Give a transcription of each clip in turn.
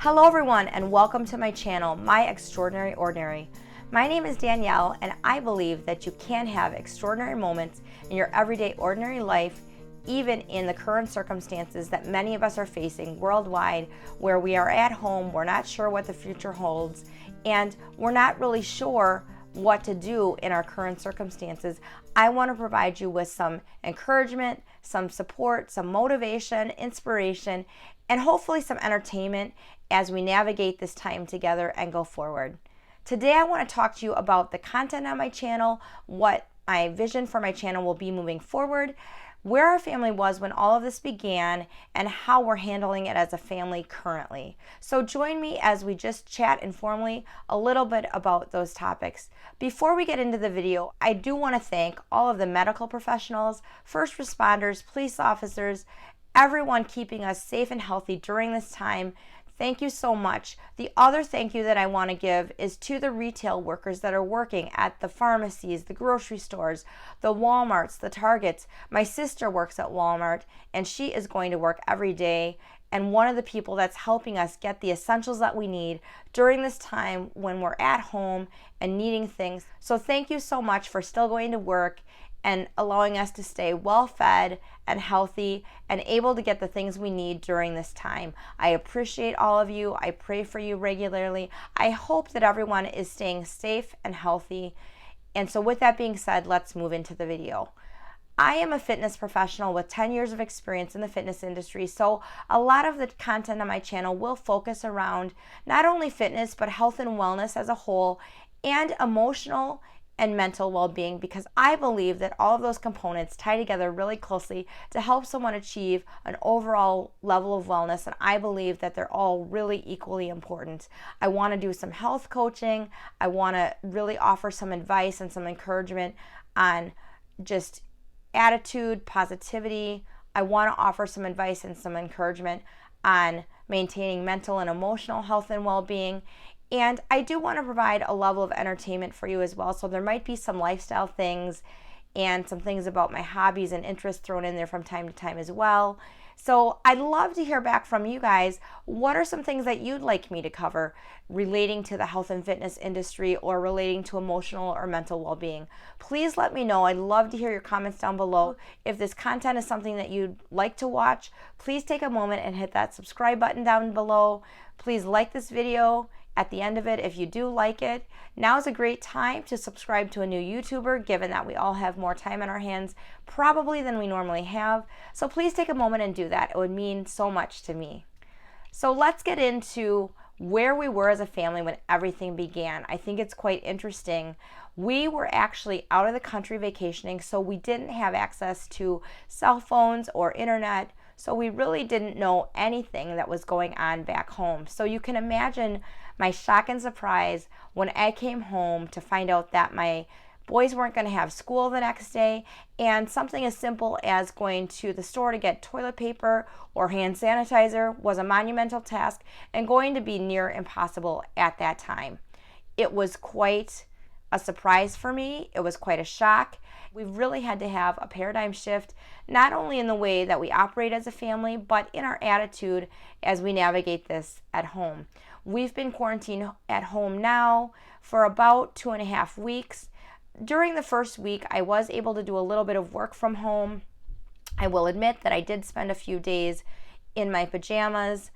Hello everyone and welcome to my channel, My Extraordinary Ordinary. My name is Danielle and I believe that you can have extraordinary moments in your everyday ordinary life, even in the current circumstances that many of us are facing worldwide, where we are at home, we're not sure what the future holds, and we're not really sure what to do in our current circumstances. I want to provide you with some encouragement, some support, some motivation, inspiration, and hopefully some entertainment as we navigate this time together and go forward. Today I want to talk to you about the content on my channel, what my vision for my channel will be moving forward, where our family was when all of this began, and how we're handling it as a family currently. So join me as we just chat informally a little bit about those topics. Before we get into the video, I do want to thank all of the medical professionals, first responders, police officers, everyone keeping us safe and healthy during this time. Thank you so much. The other thank you that I want to give is to the retail workers that are working at the pharmacies, the grocery stores, the Walmarts, the Targets. My sister works at Walmart and she is going to work every day, and one of the people that's helping us get the essentials that we need during this time when we're at home and needing things. So thank you so much for still going to work and allowing us to stay well fed and healthy and able to get the things we need during this time. I appreciate all of you. I pray for you regularly. I hope that everyone is staying safe and healthy. And so with that being said, let's move into the video. I am a fitness professional with 10 years of experience in the fitness industry, so a lot of the content on my channel will focus around not only fitness, but health and wellness as a whole, and emotional and mental well-being, because I believe that all of those components tie together really closely to help someone achieve an overall level of wellness, and I believe that they're all really equally important. I want to do some health coaching. I want to really offer some advice and some encouragement on just attitude, positivity. I want to offer some advice and some encouragement on maintaining mental and emotional health and well-being. And I do want to provide a level of entertainment for you as well. So there might be some lifestyle things and some things about my hobbies and interests thrown in there from time to time as well. So I'd love to hear back from you guys. What are some things that you'd like me to cover relating to the health and fitness industry or relating to emotional or mental well-being? Please let me know. I'd love to hear your comments down below. If this content is something that you'd like to watch, please take a moment and hit that subscribe button down below. Please like this video at the end of it if you do like it. Now is a great time to subscribe to a new YouTuber, given that we all have more time on our hands probably than we normally have. So please take a moment and do that. It would mean so much to me. So let's get into where we were as a family when everything began. I think it's quite interesting. We were actually out of the country vacationing, so we didn't have access to cell phones or internet. So we really didn't know anything that was going on back home. So you can imagine my shock and surprise when I came home to find out that my boys weren't going to have school the next day, and something as simple as going to the store to get toilet paper or hand sanitizer was a monumental task and going to be near impossible at that time. It was quite a surprise for me. It was quite a shock. We really had to have a paradigm shift, not only in the way that we operate as a family, but in our attitude as we navigate this at home. We've been quarantined at home now for about 2.5 weeks. During the first week, I was able to do a little bit of work from home. I will admit that I did spend a few days in my pajamas,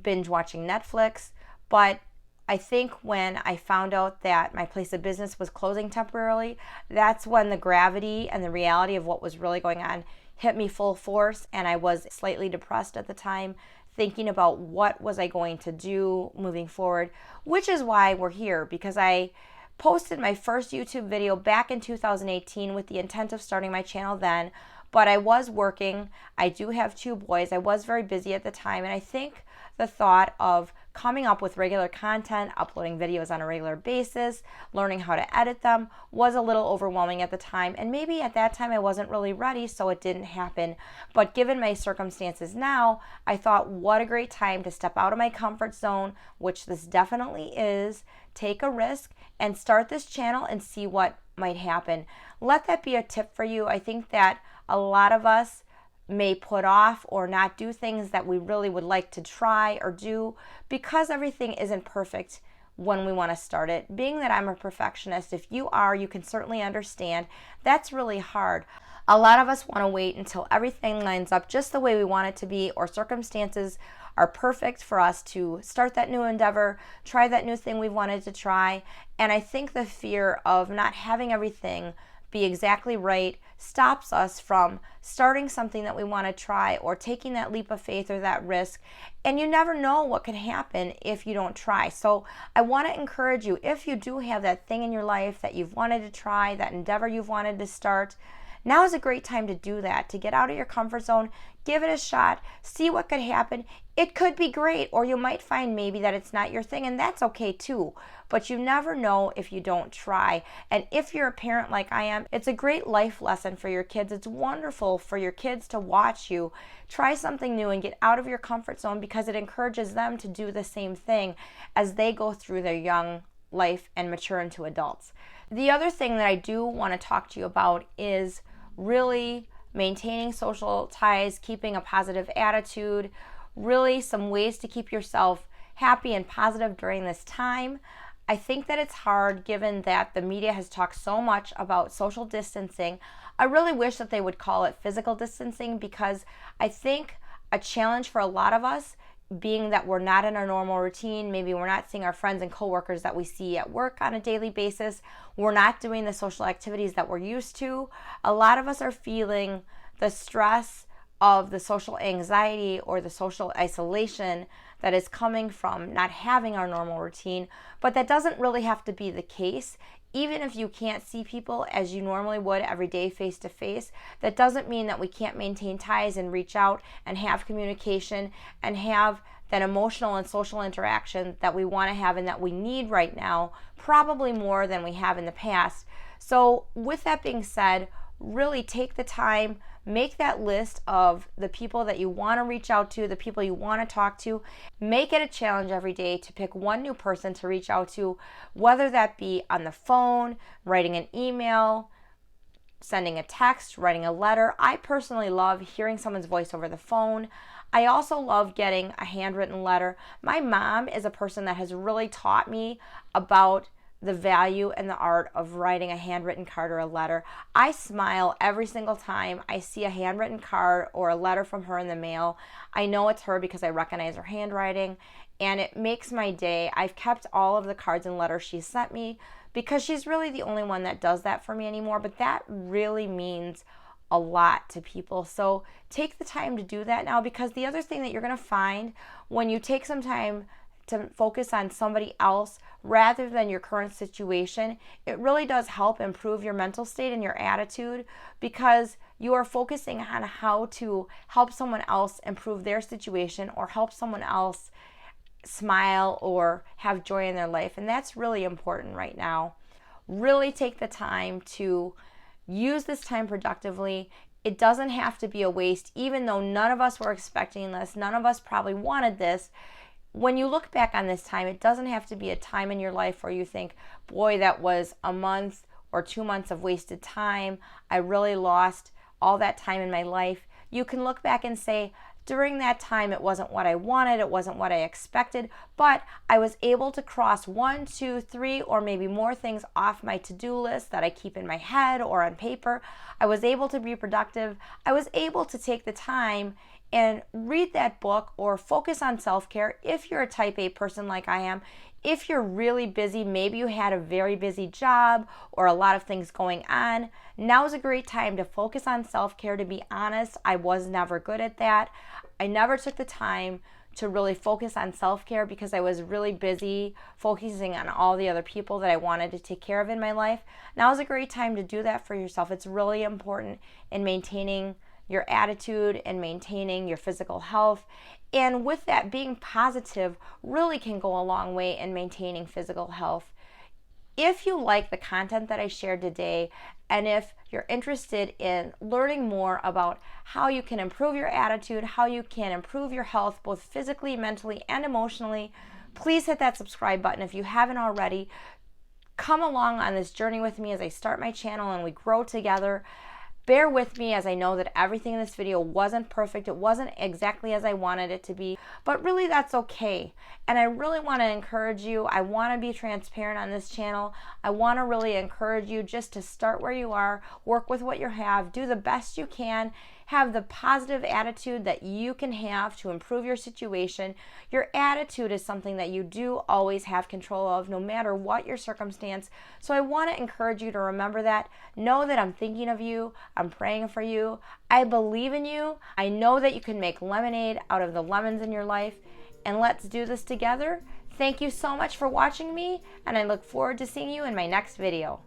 binge watching Netflix, but I think when I found out that my place of business was closing temporarily, that's when the gravity and the reality of what was really going on hit me full force, and I was slightly depressed at the time, thinking about what was I going to do moving forward, which is why we're here, because I posted my first YouTube video back in 2018 with the intent of starting my channel then, but I was working. I do have 2 boys. I was very busy at the time, and I think the thought of coming up with regular content, uploading videos on a regular basis, learning how to edit them was a little overwhelming at the time, and maybe at that time I wasn't really ready, so it didn't happen. But given my circumstances now, I thought what a great time to step out of my comfort zone, which this definitely is, take a risk and start this channel and see what might happen. Let that be a tip for you. I think that a lot of us may put off or not do things that we really would like to try or do because everything isn't perfect when we want to start it. Being that I'm a perfectionist, if you are, you can certainly understand that's really hard. A lot of us want to wait until everything lines up just the way we want it to be, or circumstances are perfect for us to start that new endeavor, try that new thing we've wanted to try. And I think the fear of not having everything be exactly right stops us from starting something that we want to try or taking that leap of faith or that risk. And you never know what can happen if you don't try. So I want to encourage you, if you do have that thing in your life that you've wanted to try, that endeavor you've wanted to start, now is a great time to do that, to get out of your comfort zone, give it a shot, see what could happen. It could be great, or you might find maybe that it's not your thing, and that's okay too. But you never know if you don't try. And if you're a parent like I am, it's a great life lesson for your kids. It's wonderful for your kids to watch you try something new and get out of your comfort zone, because it encourages them to do the same thing as they go through their young life and mature into adults. The other thing that I do want to talk to you about is really maintaining social ties, keeping a positive attitude, really some ways to keep yourself happy and positive during this time. I think that it's hard given that the media has talked so much about social distancing. I really wish that they would call it physical distancing, because I think a challenge for a lot of us, being that we're not in our normal routine, maybe we're not seeing our friends and coworkers that we see at work on a daily basis, we're not doing the social activities that we're used to. A lot of us are feeling the stress of the social anxiety or the social isolation that is coming from not having our normal routine, but that doesn't really have to be the case. Even if you can't see people as you normally would every day face to face, that doesn't mean that we can't maintain ties and reach out and have communication and have that emotional and social interaction that we want to have and that we need right now, probably more than we have in the past. So with that being said, really take the time, make that list of the people that you want to reach out to, the people you want to talk to. Make it a challenge every day to pick one new person to reach out to, whether that be on the phone, writing an email, sending a text, writing a letter. I personally love hearing someone's voice over the phone. I also love getting a handwritten letter. My mom is a person that has really taught me about the value and the art of writing a handwritten card or a letter. I smile every single time I see a handwritten card or a letter from her in the mail. I know it's her because I recognize her handwriting, and it makes my day. I've kept all of the cards and letters she sent me because she's really the only one that does that for me anymore, but that really means a lot to people. So take the time to do that now, because the other thing that you're going to find when you take some time to focus on somebody else rather than your current situation, it really does help improve your mental state and your attitude, because you are focusing on how to help someone else improve their situation or help someone else smile or have joy in their life. And that's really important right now. Really take the time to use this time productively. It doesn't have to be a waste, even though none of us were expecting this. None of us probably wanted this. When you look back on this time, it doesn't have to be a time in your life where you think, boy, that was a month or 2 months of wasted time. I really lost all that time in my life. You can look back and say, during that time, it wasn't what I wanted, it wasn't what I expected, but I was able to cross 1, 2, 3, or maybe more things off my to-do list that I keep in my head or on paper. I was able to be productive. I was able to take the time and read that book or focus on self-care if you're a type A person like I am. If you're really busy, maybe you had a very busy job or a lot of things going on, now is a great time to focus on self-care. To be honest, I was never good at that. I never took the time to really focus on self-care because I was really busy focusing on all the other people that I wanted to take care of in my life. Now is a great time to do that for yourself. It's really important in maintaining your attitude and maintaining your physical health. And with that, being positive really can go a long way in maintaining physical health. If you like the content that I shared today, and if you're interested in learning more about how you can improve your attitude, how you can improve your health, both physically, mentally, and emotionally, please hit that subscribe button if you haven't already. Come along on this journey with me as I start my channel and we grow together. Bear with me, as I know that everything in this video wasn't perfect. It wasn't exactly as I wanted it to be, but really that's okay. And I really want to encourage you. I want to be transparent on this channel. I want to really encourage you just to start where you are, work with what you have, do the best you can, have the positive attitude that you can have to improve your situation. Your attitude is something that you do always have control of, no matter what your circumstance. So I want to encourage you to remember that. Know that I'm thinking of you. I'm praying for you. I believe in you. I know that you can make lemonade out of the lemons in your life. And let's do this together. Thank you so much for watching me, and I look forward to seeing you in my next video.